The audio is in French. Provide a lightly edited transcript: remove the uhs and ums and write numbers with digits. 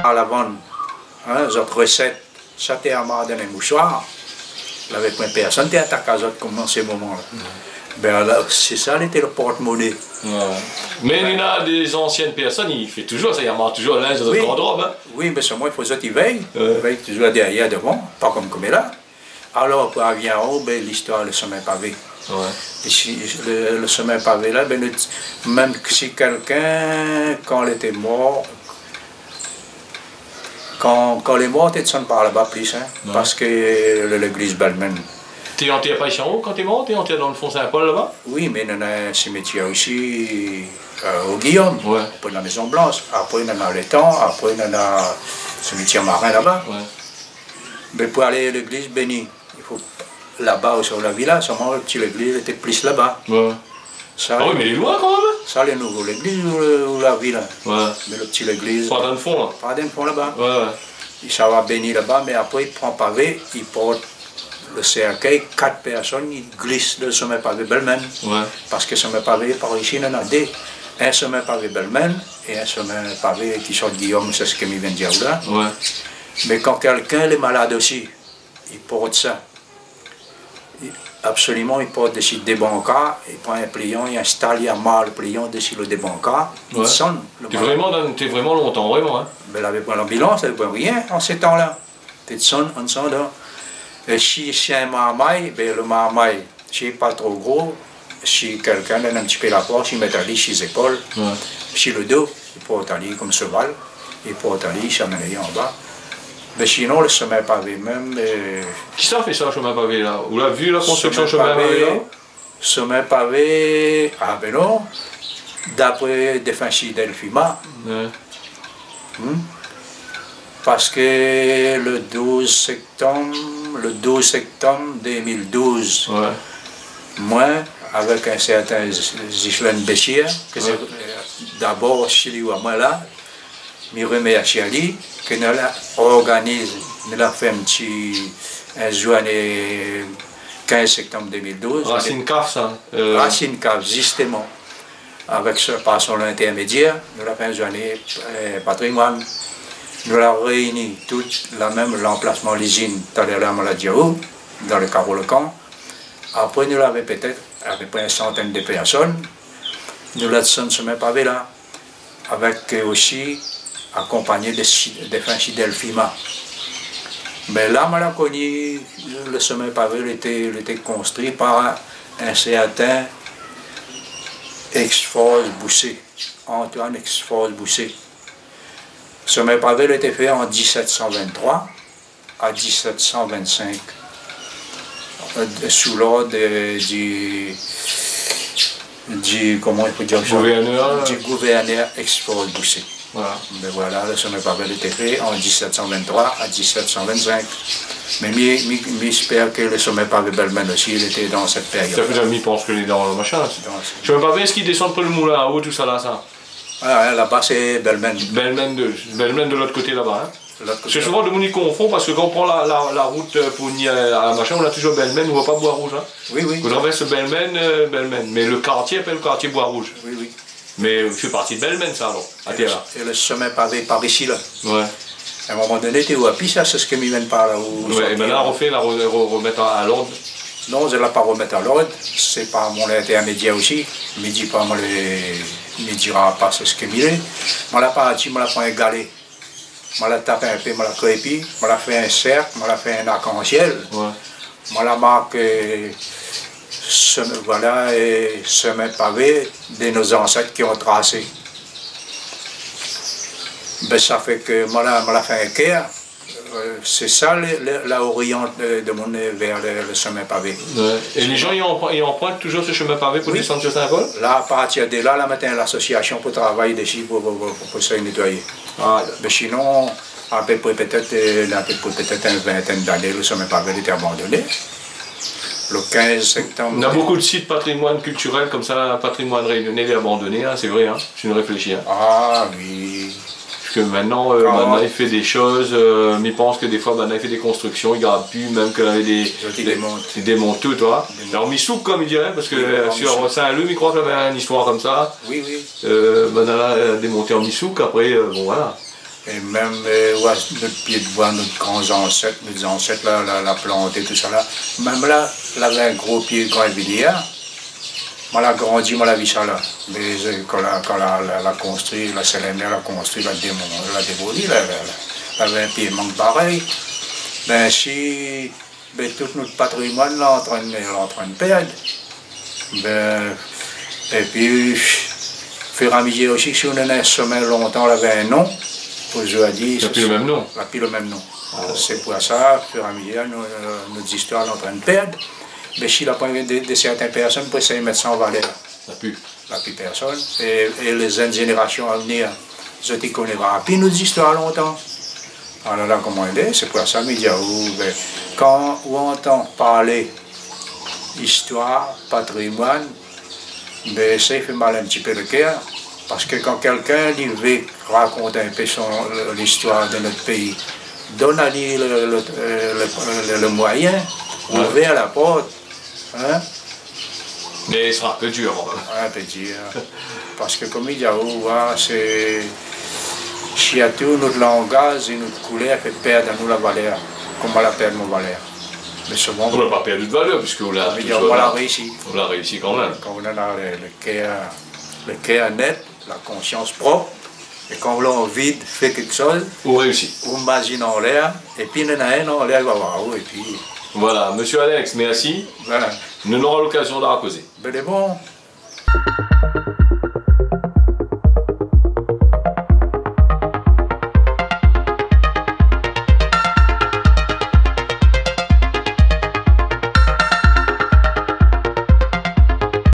À la vente, notre recette, ça t'est à marre dans les mouchoirs. Avec mes personnes, t'es à ta casotte comme dans ces moments-là. Ben là, c'est ça, c'était le porte-monnaie. Ouais. Mais il y a des anciennes personnes, il fait toujours ça, il y a toujours l'un dans le garde-robe. Hein? Oui, mais c'est moi, il faut ça, il veille. Il veille toujours derrière, devant, pas comme là. Alors, pour arriver en haut, ben, l'histoire, le chemin pavé. Ouais. Et si, le chemin pavé là, ben, même si quelqu'un, quand il était mort, quand les morts, tu descendu par là-bas plus, hein, parce que l'église Belmen. T'es enterré pas ici en haut quand t'es mort? T'es enterré dans le fond Saint-Paul là-bas? Oui, mais il y a un cimetière aussi au Guillaume, après la Maison Blanche, après il y en a l'étang, après il y en a le cimetière marin là-bas. Ouais. Mais pour aller à l'église bénie, il faut là-bas sur la villa, seulement l'église était plus là-bas. Ouais. Ça, ah oui, mais il est loin quand même. Ça, les nouveaux, l'église ou la ville. Ouais. Mais le petit l'église. Pas dans le fond là. Pas dans le fond là-bas. Ouais. Ça va bénir là-bas, mais après il prend pavé, il porte le cercueil, 4 personnes, il glisse le sommet pavé Belmen. Ouais. Parce que le sommet pavé par ici, il y en a deux. Un sommet pavé Belmen et un sommet pavé qui sort de Guillaume, c'est ce que je viens de dire là. Ouais. Mais quand quelqu'un est malade aussi, il porte ça. Absolument, il porte dessus des bancards, il prend un pliant, il installe, il amarre le pliant dessus le débancar, il sonne. T'es vraiment longtemps, vraiment. Hein? Ben, il n'avait pas l'ambulance, il n'avait pas rien en ces temps-là. Tu sonnes, on sonne là. Et si c'est un marmaille, ben, le marmaille, si n'est pas trop gros, si quelqu'un donne un petit peu la force, il met à lit sur les épaules, sur le dos, il porte à lit comme cheval, il porte à lit, il s'amène en bas. Mais sinon, le chemin pavé même... Qui ça fait ça, le chemin pavé là? Vous l'avez vu la construction du chemin pavé là? Chemin pavé... Ah ben non, d'après Defensi Delphima. Ouais. Parce que le 12 septembre 2012, ouais. Moi, avec un certain Zichlène Béchier, que c'est d'abord chez lui à moi là, je remets à Chiali, que nous organise, nous avons fait un jour 15 septembre 2012. Racine Cave, ça? Racine Cave, justement. Avec par son intermédiaire, nous avons fait un journée patrimoine. Nous avons réuni tout l'emplacement l'usine Talera-Maladiaou, dans le Carole-Camp. Après, nous avons peut-être à peu près une centaine de personnes. Nous l'avons semé pavé là, avec aussi accompagné des fins fidèles FIMA. Mais là, on a connu le sommet pavé était construit par un certain Exforce Bousset, Antoine Exforce Bousset. Le sommet pavé a été fait en 1723 à 1725, sous l'ordre comment il faut dire ça, du gouverneur Exforce Bousset. Voilà. Mais voilà, le sommet pavé a été fait en 1723 à 1725. Mais j'espère que le sommet pavé Belmen aussi, il était dans cette période. Ça fait jamais pense qu'il est dans le machin. Je ne sais pas, est-ce qu'il descend pour le moulin à eau, tout ça là, ça? Ah, là-bas c'est Belmen. Belmen de l'autre côté là-bas. Hein? Parce que souvent, le monde y confond, parce que quand on prend la route pour venir à la machin, on a toujours Belmen, on ne voit pas Bois-Rouge. Hein? Oui, oui. Vous traversez Belmen. Mais le quartier appelle le quartier Bois-Rouge. Oui, oui. Mais je fais partie de Belmen, ça alors, à terre. Et le sommet pavé par ici, là. Ouais. À un moment donné, tu es où à Pisa, c'est ce qui me vient par là. Ouais, et maintenant, on fait la remettre à l'ordre. Non, je ne l'ai pas remettre à l'ordre. C'est pas mon intermédiaire aussi. Il ne me dit pas, il me dira pas ce qu'il me dit. Je ne l'ai pas dit, je l'ai pas égalé. Je l'ai tapé un peu, je l'ai crépi, je l'ai fait un cercle, je l'ai fait un arc-en-ciel. Ouais. Je l'ai marqué. Voilà, et chemin pavé de nos ancêtres qui ont tracé. Ben, ça fait que moi, la fait un cœur. C'est ça la oriente de mon vers le chemin pavé. Ouais. Et les gens ils empruntent toujours ce chemin pavé pour descendre sur Saint-Paul? Là, à partir de là, matin, l'association pour travailler dessus pour se nettoyer. Ah. Mais sinon, à peu près peut-être une vingtaine d'années, le chemin pavé était abandonné. le 15 septembre. On a beaucoup de sites patrimoine culturel comme ça, patrimoine réunionnais et abandonné, hein, c'est vrai, hein, je ne réfléchis. Hein. Ah oui. Parce que maintenant, il fait des choses, mais il pense que des fois, il fait des constructions, il ne garde plus, même qu'il avait il démonte tout, toi. Alors, Missouk, comme il dirait, parce que sur Saint-Leu, il croit qu'il y avait une histoire comme ça. Oui, oui. Il a démonté en Missouk, après, bon voilà. Et même notre pied de bois, nos ancêtres la planté, tout ça là. Même là, il avait un gros pied de grand villière. Moi, l'a grandi, moi, la vie ça là. Mais quand la construit, la Sélénaire l'a construit, la démolie, elle avait un pied manque pareil. Ben, si tout notre patrimoine là, en train de perdre. Ben, et puis, fur et à mesure aussi, si on a un sommet longtemps, on avait un nom. Il n'a plus le même nom. Il n'a plus le même nom. C'est pour ça, au fur et à mesure, notre histoire est en train de perdre. Mais si la pointe de certaines personnes peut essayer de mettre ça en valeur. La plus. La plus personne. Et les jeunes générations à venir, je ne connaissent pas. Puis notre histoire longtemps. Alors là, comment aider? C'est pour ça, quand on entend parler histoire, patrimoine, ça fait mal un petit peu le cœur. Parce que quand quelqu'un veut raconter un peu l'histoire de notre pays, donne à lui le moyen, ouvrir la porte. Hein? Mais il sera un peu dur. Un peu dur. Parce que comme il dit, c'est tout notre langage et notre couleur fait perdre à nous la valeur. Comment la perdre nos valeurs? Mais souvent, on n'a pas perdu de valeur, puisqu'on l'a réussi. On l'a réussi quand même. Quand on a le cœur net, la conscience propre, et quand on a envie de faire quelque chose, on réussit. On imagine en l'air, et puis il y en a un en l'air, et puis... Voilà, monsieur Alex, merci. Voilà. Nous aurons l'occasion d'en causer. Ben, c'est bon.